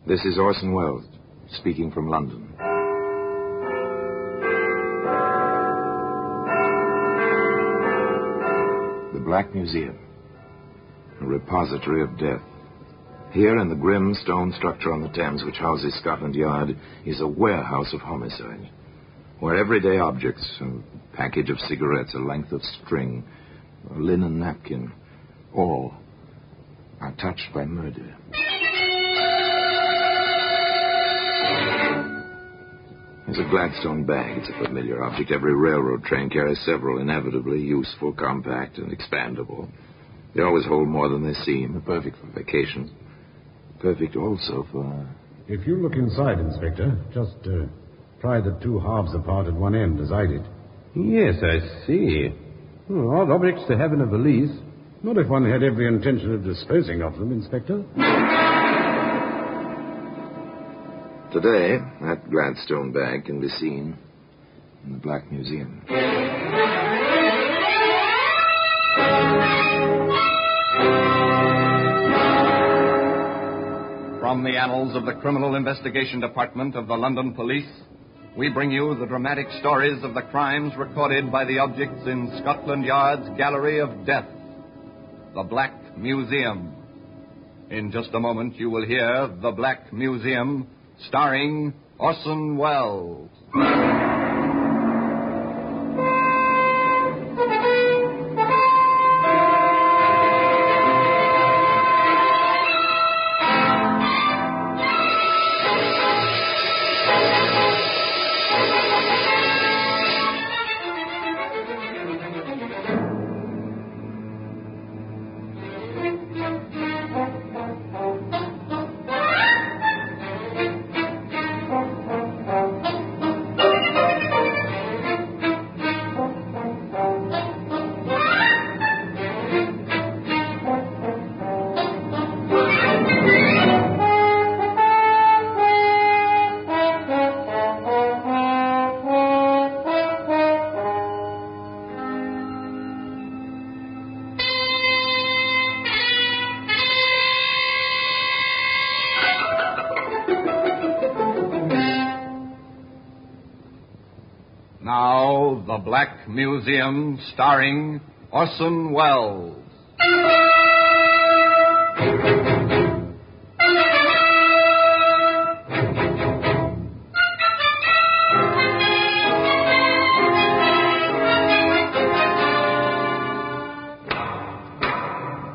This is Orson Welles, speaking from London. The Black Museum, a repository of death. Here in the grim stone structure on the Thames which houses Scotland Yard is a warehouse of homicide, where everyday objects, a package of cigarettes, a length of string, a linen napkin, all are touched by murder. There's a Gladstone bag. It's a familiar object. Every railroad train carries several, inevitably useful, compact, and expandable. They always hold more than they seem. Perfect for vacations. Perfect also for... If you look inside, Inspector, just pry the two halves apart at one end, as I did. Yes, I see. Odd objects to have in a valise. Not if one had every intention of disposing of them, Inspector. Today, that Gladstone bag can be seen in the Black Museum. From the annals of the Criminal Investigation Department of the London Police, we bring you the dramatic stories of the crimes recorded by the objects in Scotland Yard's Gallery of Death, the Black Museum. In just a moment, you will hear The Black Museum, starring Orson Welles. Now, The Black Museum, starring Orson Welles.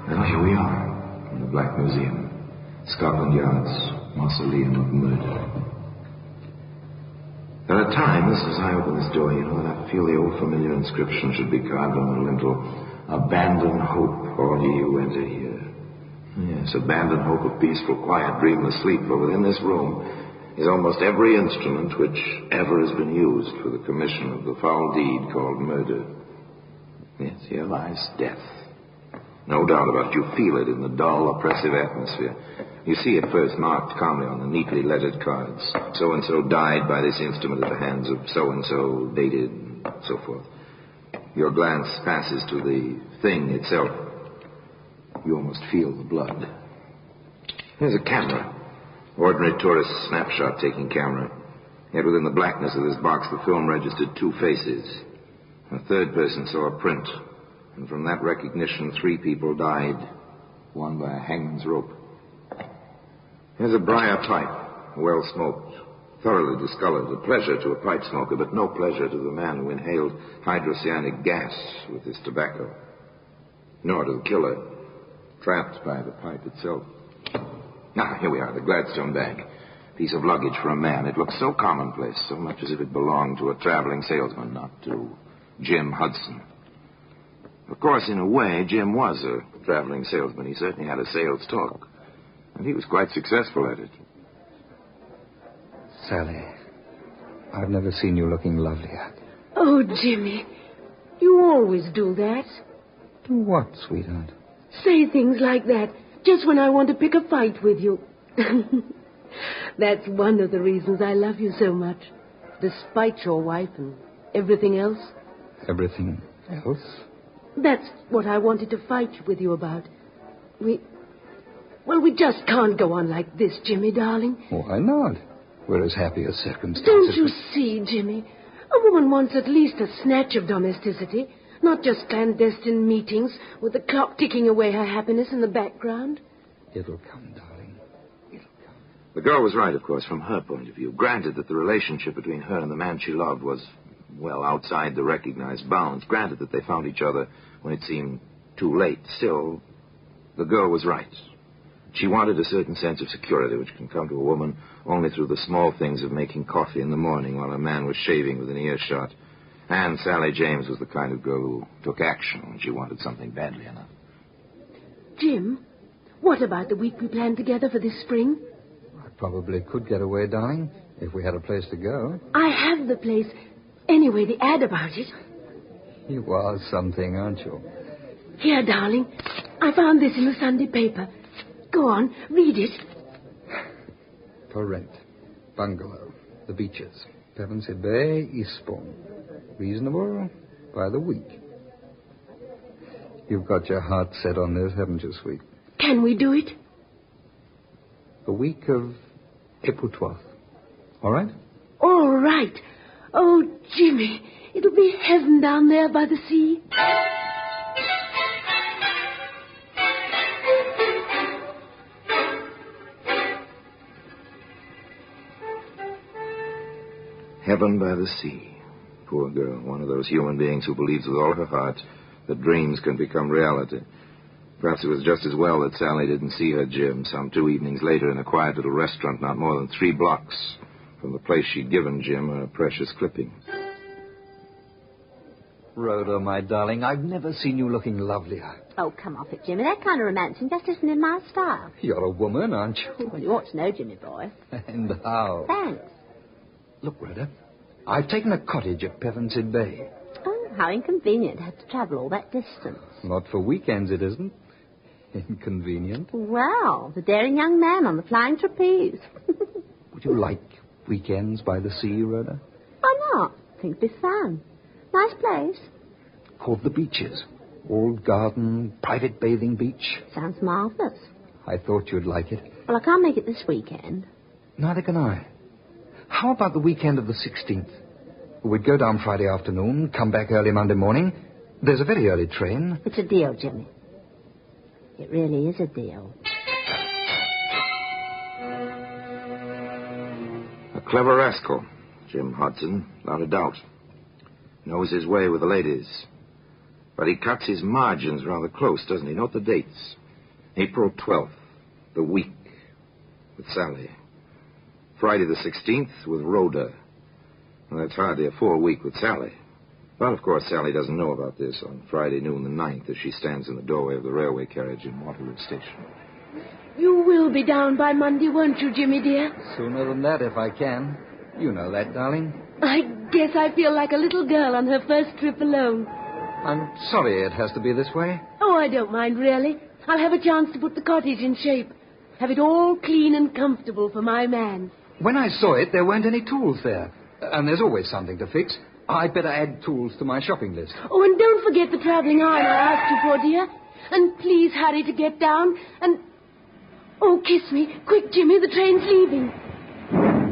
Well, here we are, in the Black Museum, Scotland Yard's mausoleum of murder. There are times, as I open this door, that I feel the old familiar inscription should be carved on the lintel. Abandon hope, all ye who enter here. Yes, abandon hope of peaceful, quiet, dreamless sleep, for within this room is almost every instrument which ever has been used for the commission of the foul deed called murder. Yes, here lies death. No doubt about it. You feel it in the dull, oppressive atmosphere. You see it first marked calmly on the neatly lettered cards. So-and-so died by this instrument at the hands of so-and-so, dated, and so forth. Your glance passes to the thing itself. You almost feel the blood. There's a camera. Ordinary tourist snapshot-taking camera. Yet within the blackness of this box, the film registered two faces. A third person saw a print. And from that recognition, 3 people died, one by a hangman's rope. There's a briar pipe, well smoked, thoroughly discolored, a pleasure to a pipe smoker, but no pleasure to the man who inhaled hydrocyanic gas with his tobacco, nor to the killer, trapped by the pipe itself. Now, here we are, the Gladstone bag. Piece of luggage for a man. It looks so commonplace, so much as if it belonged to a traveling salesman, not to Jim Hudson. Of course, in a way, Jim was a traveling salesman. He certainly had a sales talk. And he was quite successful at it. Sally, I've never seen you looking lovelier. Oh, Jimmy, you always do that. Do what, sweetheart? Say things like that just when I want to pick a fight with you. That's one of the reasons I love you so much. Despite your wife and everything else. Everything else? That's what I wanted to fight with you about. Well, we just can't go on like this, Jimmy, darling. Why not? We're as happy as circumstances. Don't you see, Jimmy? A woman wants at least a snatch of domesticity, not just clandestine meetings with the clock ticking away her happiness in the background. It'll come, darling. It'll come. The girl was right, of course, from her point of view. Granted that the relationship between her and the man she loved was, well, outside the recognized bounds. Granted that they found each other when it seemed too late. Still, the girl was right. She wanted a certain sense of security which can come to a woman only through the small things of making coffee in the morning while a man was shaving within earshot. And Sally James was the kind of girl who took action when she wanted something badly enough. Jim, what about the week we planned together for this spring? I probably could get away, darling, if we had a place to go. I have the place. Anyway, the ad about it. You are something, aren't you? Here, darling. I found this in the Sunday paper. Go on, read it. For rent. Bungalow. The Beaches. Pevensey Bay, Eastbourne. Reasonable by the week. You've got your heart set on this, haven't you, sweet? Can we do it? The week of April 12th. All right? All right. Oh, Jimmy, it'll be heaven down there by the sea. Heaven by the sea. Poor girl, one of those human beings who believes with all her heart that dreams can become reality. Perhaps it was just as well that Sally didn't see her Jim some 2 evenings later in a quiet little restaurant not more than 3 blocks from the place she'd given Jim her precious clippings. Rhoda, my darling, I've never seen you looking lovelier. Oh, come off it, Jimmy. That kind of romancing just isn't in my style. You're a woman, aren't you? Well, you ought to know, Jimmy boy. And how? Thanks. Look, Rhoda, I've taken a cottage at Pevensey Bay. Oh, how inconvenient to have to travel all that distance. Not for weekends, it isn't. Inconvenient. Well, the daring young man on the flying trapeze. Would you like weekends by the sea, Rhoda? Why not? Think it'd be fun. Nice place. Called the Beaches. Old garden, private bathing beach. Sounds marvellous. I thought you'd like it. Well, I can't make it this weekend. Neither can I. How about the weekend of the 16th? We'd go down Friday afternoon, come back early Monday morning. There's a very early train. It's a deal, Jimmy. It really is a deal. A clever rascal, Jim Hudson, not a doubt. Knows his way with the ladies. But he cuts his margins rather close, doesn't he? Note the dates. April 12th, the week, with Sally. Friday the 16th with Rhoda. Well, that's hardly a full week with Sally. But, of course, Sally doesn't know about this on Friday noon the 9th as she stands in the doorway of the railway carriage in Waterloo Station. You will be down by Monday, won't you, Jimmy, dear? Sooner than that, if I can. You know that, darling. I guess I feel like a little girl on her first trip alone. I'm sorry it has to be this way. Oh, I don't mind, really. I'll have a chance to put the cottage in shape. Have it all clean and comfortable for my man. When I saw it, there weren't any tools there. And there's always something to fix. I'd better add tools to my shopping list. Oh, and don't forget the travelling iron I asked you for, dear. And please hurry to get down. And... oh, kiss me. Quick, Jimmy, the train's leaving.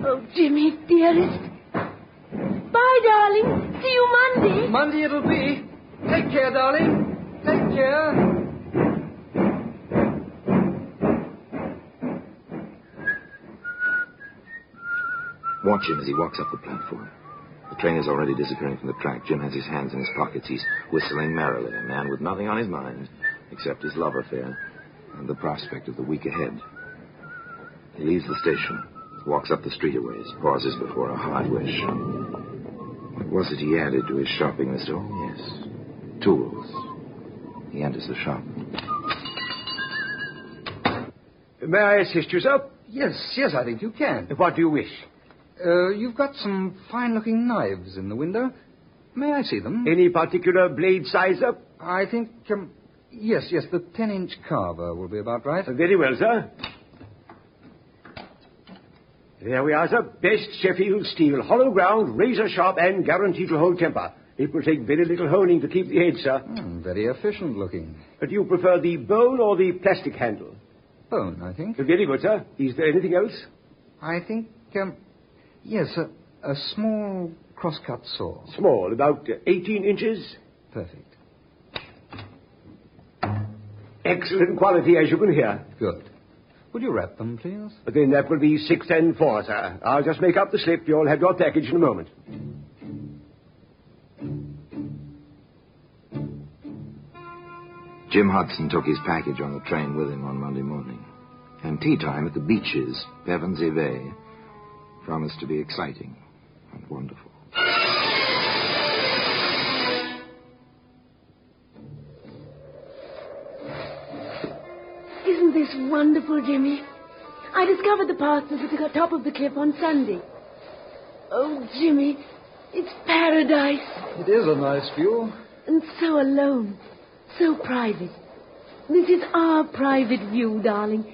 Oh, Jimmy, dearest. Bye, darling. See you Monday. Monday it'll be. Take care, darling. Take care. Watch him as he walks up the platform. The train is already disappearing from the track. Jim has his hands in his pockets. He's whistling merrily, a man with nothing on his mind except his love affair and the prospect of the week ahead. He leaves the station, walks up the street a ways, pauses before a hard wish. What was it he added to his shopping list? Oh, yes, tools. He enters the shop. May I assist you, sir? Yes, I think you can. What do you wish? You've got some fine-looking knives in the window. May I see them? Any particular blade size, sir? I think, yes, the 10-inch carver will be about right. Very well, sir. There we are, sir. Best Sheffield steel, hollow ground, razor sharp, and guaranteed to hold temper. It will take very little honing to keep the edge, sir. Very efficient looking. But do you prefer the bone or the plastic handle? phone, I think. Very good, sir. Is there anything else? I think, yes, a small crosscut saw. Small, about 18 inches. Perfect. Excellent quality, as you can hear. Good. Would you wrap them, please? But then that will be 6 and 4, sir. I'll just make up the slip. You'll have your package in a moment. Jim Hudson took his package on the train with him on Monday morning. And tea time at the beaches, Pevensey Bay, promised to be exciting and wonderful. Isn't this wonderful, Jimmy? I discovered the parsonage at the top of the cliff on Sunday. Oh, Jimmy, it's paradise. It is a nice view. And so alone, so private. This is our private view, darling.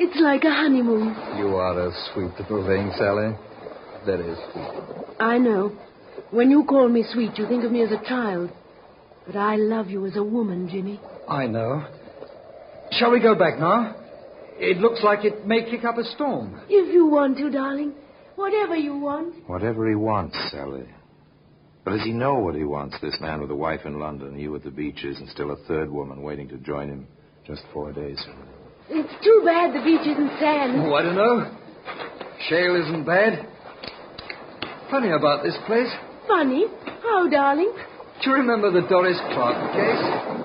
It's like a honeymoon. You are a sweet little thing, Sally. Very sweet. I know. When you call me sweet, you think of me as a child. But I love you as a woman, Jimmy. I know. Shall we go back now? It looks like it may kick up a storm. If you want to, darling. Whatever you want. Whatever he wants, Sally. But does he know what he wants, this man with a wife in London, you at the beaches, and still a third woman waiting to join him just 4 days from now? It's too bad the beach isn't sand. Oh, I don't know. Shale isn't bad. Funny about this place. Funny? How, darling? Do you remember the Doris Clark case?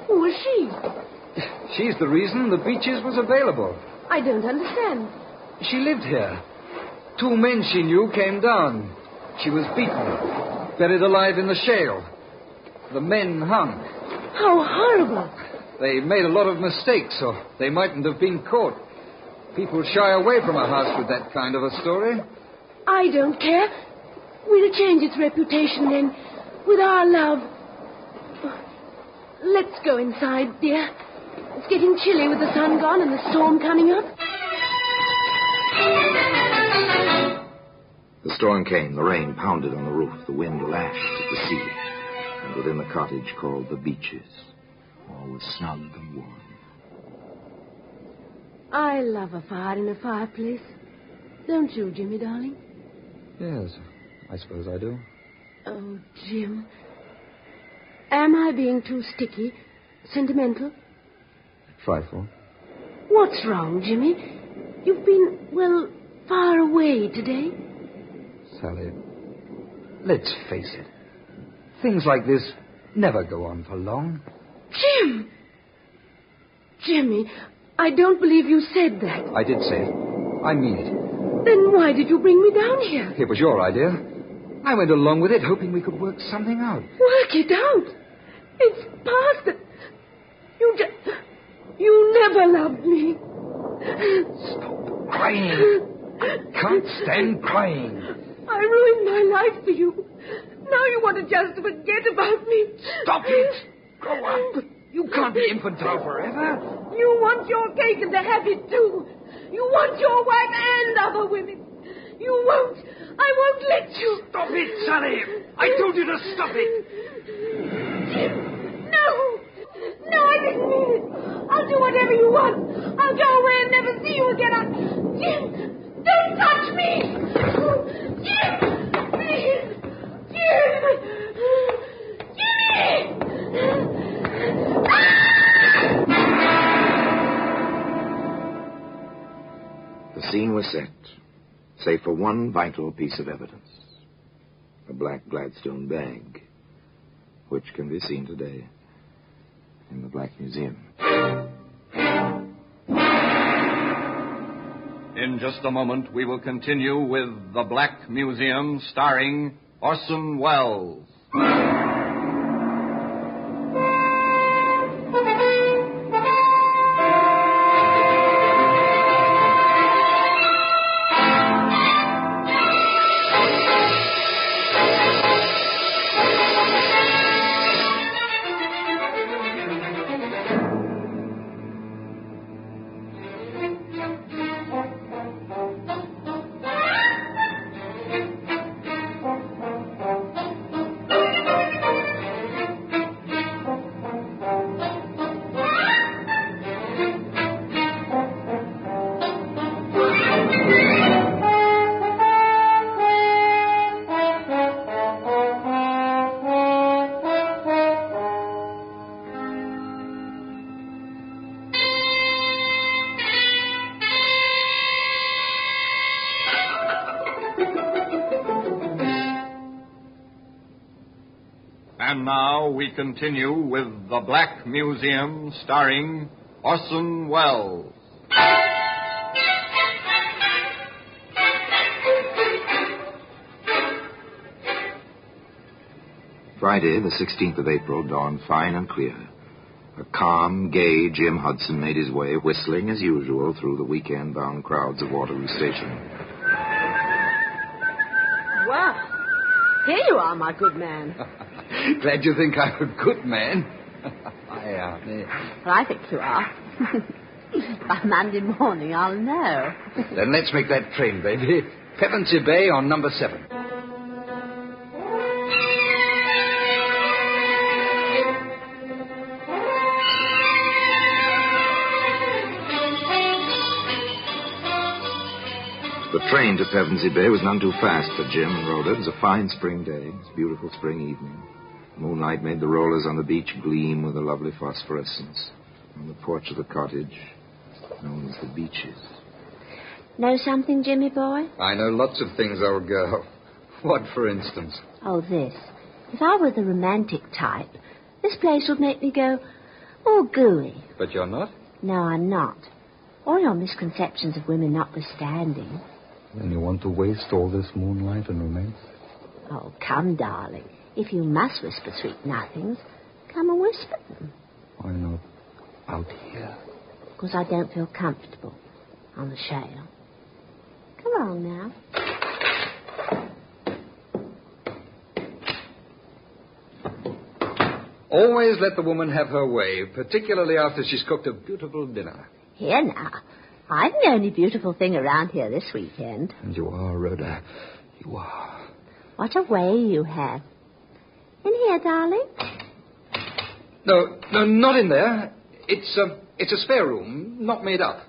Who was she? She's the reason the beaches was available. I don't understand. She lived here. 2 men she knew came down. She was beaten, buried alive in the shale. The men hung. How horrible. They made a lot of mistakes, so they mightn't have been caught. People shy away from a house with that kind of a story. I don't care. We'll change its reputation then, with our love. Let's go inside, dear. It's getting chilly with the sun gone and the storm coming up. The storm came. The rain pounded on the roof. The wind lashed at the sea. And within the cottage called the Beaches, all was snug and warm. I love a fire in a fireplace. Don't you, Jimmy, darling? Yes, I suppose I do. Oh, Jim. Am I being too sticky? Sentimental? Trifle. What's wrong, Jimmy? You've been, well, far away today. Sally, let's face it. Things like this never go on for long. Jim! Jimmy, I don't believe you said that. I did say it. I mean it. Then why did you bring me down here? It was your idea. I went along with it, hoping we could work something out. Work it out? It's past it. You never loved me. Stop crying. I can't stand crying. I ruined my life for you. Now you want to just forget about me. Stop it. Grow up. You can't be infantile forever. You want your cake and to have it too. You want your wife and other women. You won't. I won't let you. Stop it, Sally. I told you to stop it. Jim, no. No, I didn't mean it. I'll do whatever you want. I'll go away and never see you again. Jim, don't touch me. Jim, please. Jim. Jimmy. The scene was set, save for one vital piece of evidence. A black Gladstone bag, which can be seen today in the Black Museum. In just a moment, we will continue with The Black Museum, starring Orson Welles. And now we continue with The Black Museum, starring Orson Welles. Friday, the 16th of April, dawned fine and clear. A calm, gay Jim Hudson made his way, whistling as usual, through the weekend-bound crowds of Waterloo Station. Well, here you are, my good man. Glad you think I'm a good man. Well, I think you are. By Monday morning, I'll know. Then let's make that train, baby. Pevensey Bay on number 7. The train to Pevensey Bay was none too fast for Jim and Rhoda. It was a fine spring day. It was a beautiful spring evening. Moonlight made the rollers on the beach gleam with a lovely phosphorescence. On the porch of the cottage, known as the Beeches. Know something, Jimmy boy? I know lots of things, old girl. What, for instance? Oh, this. If I were the romantic type, this place would make me go, oh, gooey. But you're not? No, I'm not. All your misconceptions of women notwithstanding. Then you want to waste all this moonlight and romance? Oh, come, darling. If you must whisper sweet nothings, come and whisper them. Why not out here? Because I don't feel comfortable on the shale. Come on now. Always let the woman have her way, particularly after she's cooked a beautiful dinner. Here now. I'm the only beautiful thing around here this weekend. And you are, Rhoda. You are. What a way you have. In here, darling? No, not in there. It's a spare room, not made up.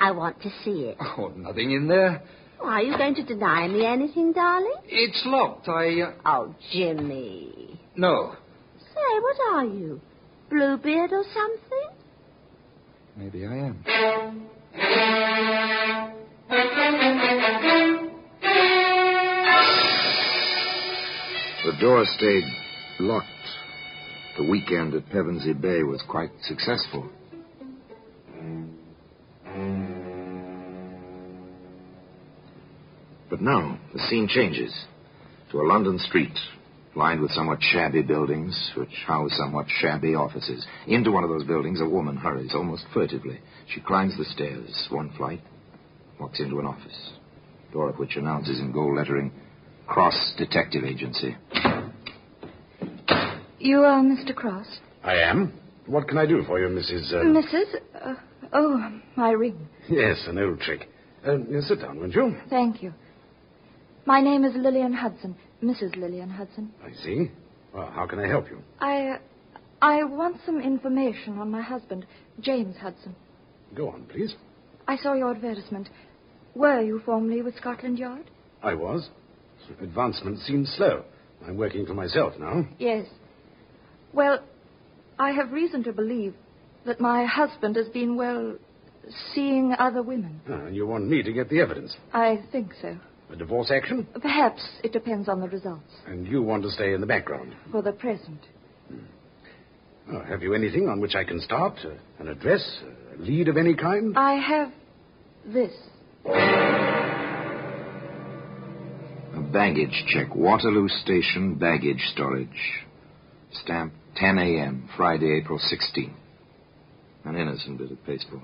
I want to see it. Oh, nothing in there. Are you going to deny me anything, darling? It's locked. Oh, Jimmy. No. Say, what are you? Bluebeard or something? Maybe I am. The door stayed locked. The weekend at Pevensey Bay was quite successful. But now, the scene changes to a London street lined with somewhat shabby buildings which house somewhat shabby offices. Into one of those buildings, a woman hurries, almost furtively. She climbs the stairs, one flight, walks into an office, door of which announces in gold lettering, Cross Detective Agency. You are Mr. Cross? I am. What can I do for you, Mrs. Mrs.? My ring. Yes, an old trick. Sit down, won't you? Thank you. My name is Lillian Hudson, Mrs. Lillian Hudson. I see. Well, how can I help you? I want some information on my husband, James Hudson. Go on, please. I saw your advertisement. Were you formerly with Scotland Yard? I was. Advancement seems slow. I'm working for myself now. Yes. Well, I have reason to believe that my husband has been, seeing other women. And you want me to get the evidence? I think so. A divorce action? Perhaps it depends on the results. And you want to stay in the background? For the present. Well, have you anything on which I can start? An address? A lead of any kind? I have this. A baggage check. Waterloo Station baggage storage. Stamp 10 a.m., Friday, April 16th. An innocent bit of pasteboard.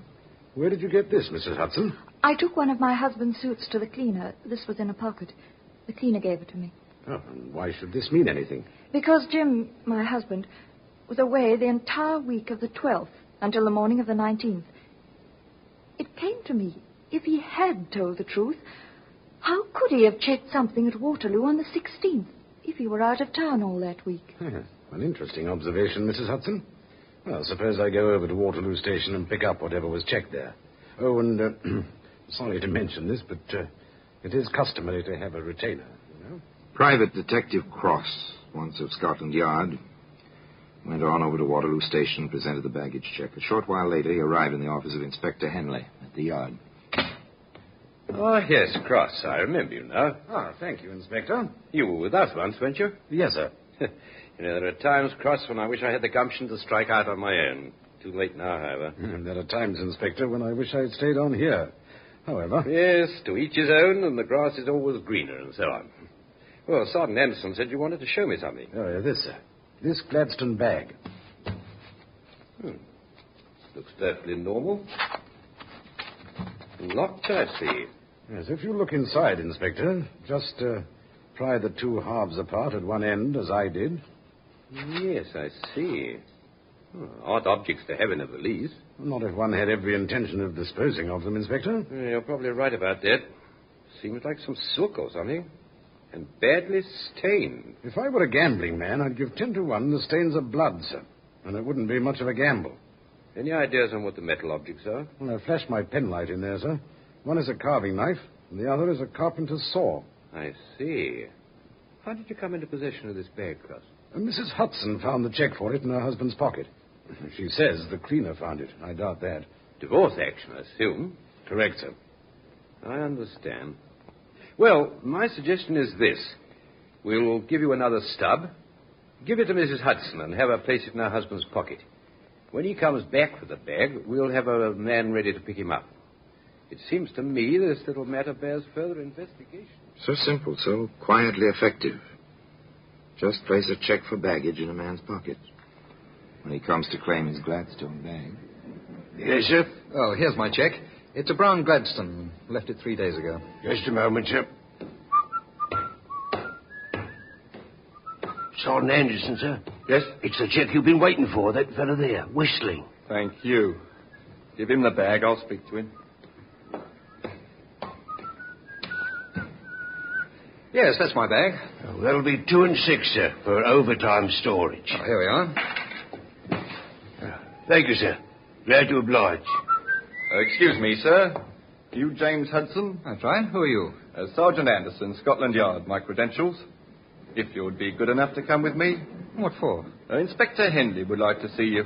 Where did you get this, Mrs. Hudson? I took one of my husband's suits to the cleaner. This was in a pocket. The cleaner gave it to me. Oh, and why should this mean anything? Because Jim, my husband, was away the entire week of the 12th until the morning of the 19th. It came to me, if he had told the truth, how could he have checked something at Waterloo on the 16th if he were out of town all that week? Yes, an interesting observation, Mrs. Hudson. Well, suppose I go over to Waterloo Station and pick up whatever was checked there. Oh, and sorry to mention this, but it is customary to have a retainer, you know. Private Detective Cross, once of Scotland Yard, went on over to Waterloo Station and presented the baggage check. A short while later, he arrived in the office of Inspector Henley at the yard. Oh, yes, Cross. I remember you now. Ah, thank you, Inspector. You were with us once, weren't you? Yes, sir. You know, there are times, Cross, when I wish I had the gumption to strike out on my own. Too late now, however. There are times, Inspector, when I wish I'd stayed on here. However... Yes, to each his own, and the grass is always greener, and so on. Well, Sergeant Anderson said you wanted to show me something. Oh, yeah, this, sir. This Gladstone bag. Looks perfectly normal. Locked, I see. Yes, if you look inside, Inspector, just pry the two halves apart at one end, as I did. Yes, I see. Odd objects to have in a valise. Not if one had every intention of disposing of them, Inspector. You're probably right about that. Seems like some silk or something. And badly stained. If I were a gambling man, I'd give 10 to 1 the stains of blood, sir. And it wouldn't be much of a gamble. Any ideas on what the metal objects are? Well, I flashed my penlight in there, sir. One is a carving knife, and the other is a carpenter's saw. I see. How did you come into possession of this bag, Cross? Mrs. Hudson found the check for it in her husband's pocket. She says the cleaner found it. I doubt that. Divorce action, I assume. Correct, sir. I understand. Well, my suggestion is this. We'll give you another stub. Give it to Mrs. Hudson and have her place it in her husband's pocket. When he comes back with the bag, we'll have a man ready to pick him up. It seems to me this little matter bears further investigation. So simple, so quietly effective. Just place a check for baggage in a man's pocket. When he comes to claim his Gladstone bag. Yes, sir? Oh, here's my check. It's a brown Gladstone. Left it 3 days ago. Just a moment, sir. Sergeant Anderson, sir. Yes? It's the check you've been waiting for, that fellow there, whistling. Thank you. Give him the bag. I'll speak to him. Yes, that's my bag. Oh, that'll be 2 and 6, sir, for overtime storage. Oh, here we are. Thank you, sir. Glad to oblige. Excuse me, sir. You James Hudson? That's right. Who are you? Sergeant Anderson, Scotland Yard. My credentials. If you would be good enough to come with me. What for? Inspector Henley would like to see you.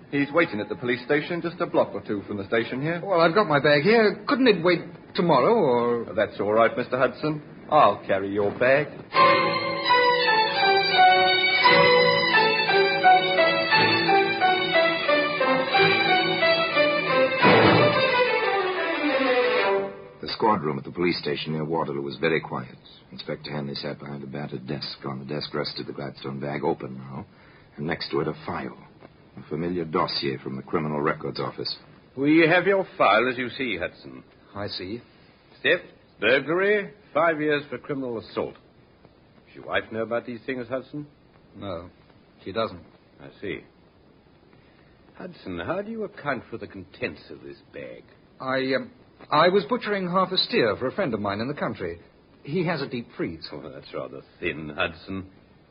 He's waiting at the police station just a block or two from the station here. Well, I've got my bag here. Couldn't it wait tomorrow, or... That's all right, Mr. Hudson. I'll carry your bag. The squad room at the police station near Waterloo was very quiet. Inspector Henley sat behind a battered desk. On the desk rested the Gladstone bag, open now, and next to it a file, a familiar dossier from the Criminal Records Office. We have your file, as you see, Hudson. I see. Theft, burglary, 5 years for criminal assault. Does your wife know about these things, Hudson? No, she doesn't. I see. Hudson, how do you account for the contents of this bag? I was butchering half a steer for a friend of mine in the country. He has a deep freeze. Oh, that's rather thin, Hudson.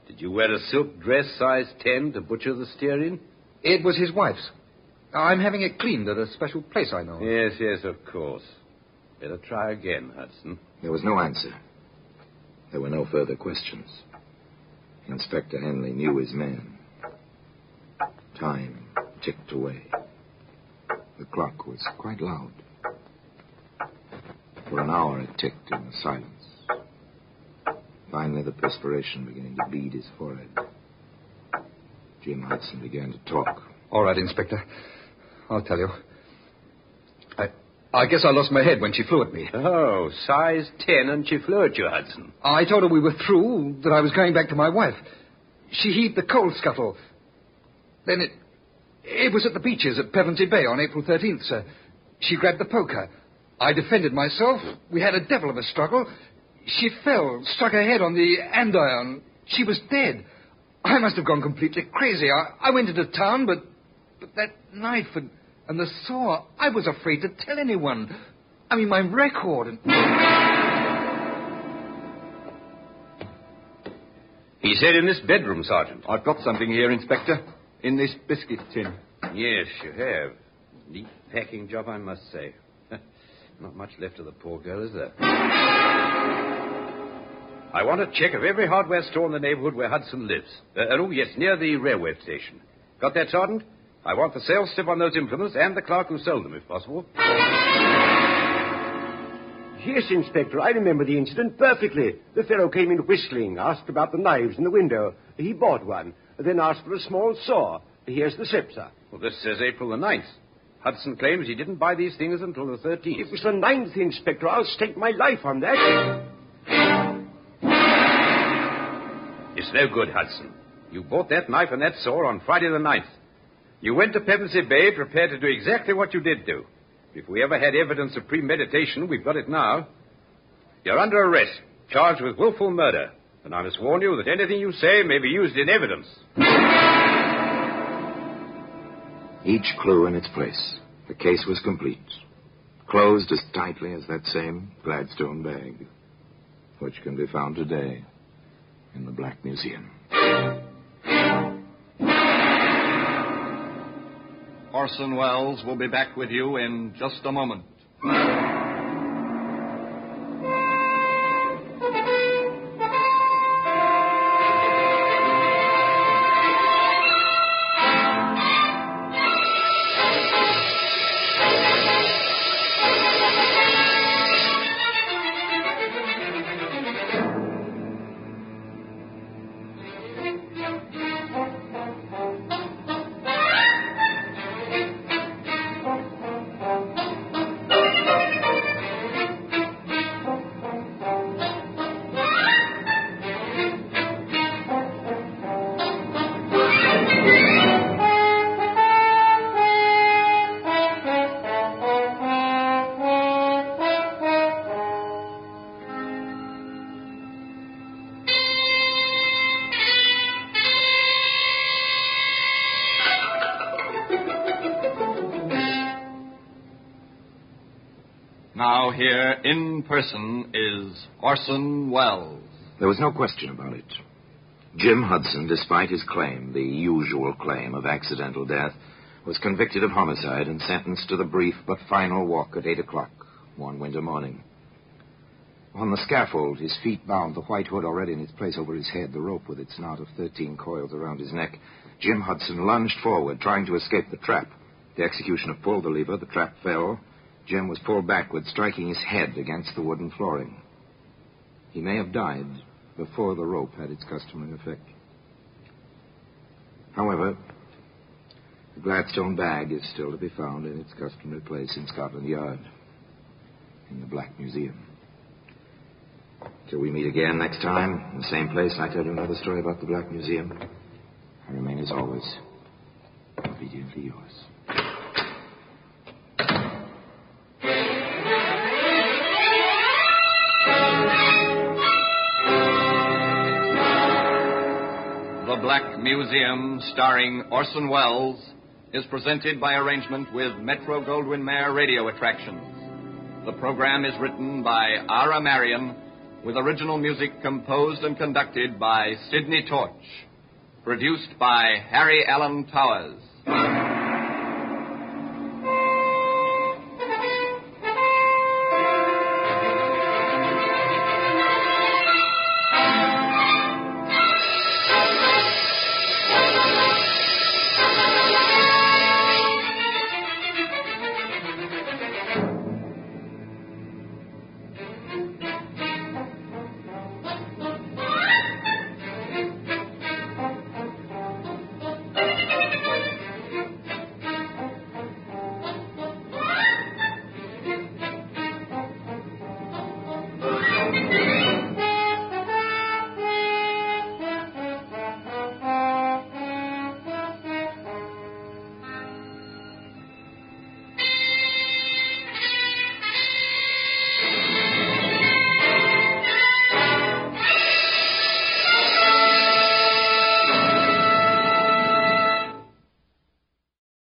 Did you wear a silk dress size 10 to butcher the steer in? It was his wife's. I'm having it cleaned at a special place I know. Yes, of course. Better try again, Hudson. There was no answer. There were no further questions. Inspector Henley knew his man. Time ticked away. The clock was quite loud. For an hour it ticked in the silence. Finally, the perspiration beginning to bead his forehead. Jim Hudson began to talk. All right, Inspector. I'll tell you. I guess I lost my head when she flew at me. Oh, size 10 and she flew at you, Hudson. I told her we were through, that I was going back to my wife. She heaved the coal scuttle. Then it was at the beaches at Pevensey Bay on April 13th, sir. She grabbed the poker. I defended myself. We had a devil of a struggle. She fell, struck her head on the andiron. She was dead. I must have gone completely crazy. I went into town, but that knife and the saw, I was afraid to tell anyone. I mean, my record and... He said in this bedroom, Sergeant. I've got something here, Inspector. In this biscuit tin. Yes, you have. Neat packing job, I must say. Not much left of the poor girl, is there? I want a check of every hardware store in the neighborhood where Hudson lives. Yes, near the railway station. Got that, Sergeant? I want the sales slip on those implements and the clerk who sold them, if possible. Yes, Inspector, I remember the incident perfectly. The fellow came in whistling, asked about the knives in the window. He bought one. then asked for a small saw. Here's the slip, sir. Well, this says April the 9th. Hudson claims he didn't buy these things until the 13th. It was the 9th, Inspector. I'll stake my life on that. It's no good, Hudson. You bought that knife and that saw on Friday the 9th. You went to Pevensey Bay prepared to do exactly what you did do. If we ever had evidence of premeditation, we've got it now. You're under arrest, charged with willful murder. And I must warn you that anything you say may be used in evidence. Each clue in its place. The case was complete. Closed as tightly as that same Gladstone bag, which can be found today in the Black Museum. Orson Welles will be back with you in just a moment. Now here in person is Orson Welles. There was no question about it. Jim Hudson, despite his claim, the usual claim of accidental death, was convicted of homicide and sentenced to the brief but final walk at 8 o'clock one winter morning. On the scaffold, his feet bound, the white hood already in its place over his head, the rope with its knot of 13 coils around his neck, Jim Hudson lunged forward, trying to escape the trap. The executioner pulled the lever, the trap fell. Jim was pulled backward, striking his head against the wooden flooring. He may have died before the rope had its customary effect. However, the Gladstone bag is still to be found in its customary place in Scotland Yard, in the Black Museum. Till we meet again next time, in the same place, and I tell you another story about the Black Museum, I remain, as always, obediently yours. The Black Museum, starring Orson Welles, is presented by arrangement with Metro-Goldwyn-Mayer Radio Attractions. The program is written by Ara Marion, with original music composed and conducted by Sidney Torch. Produced by Harry Allen Towers.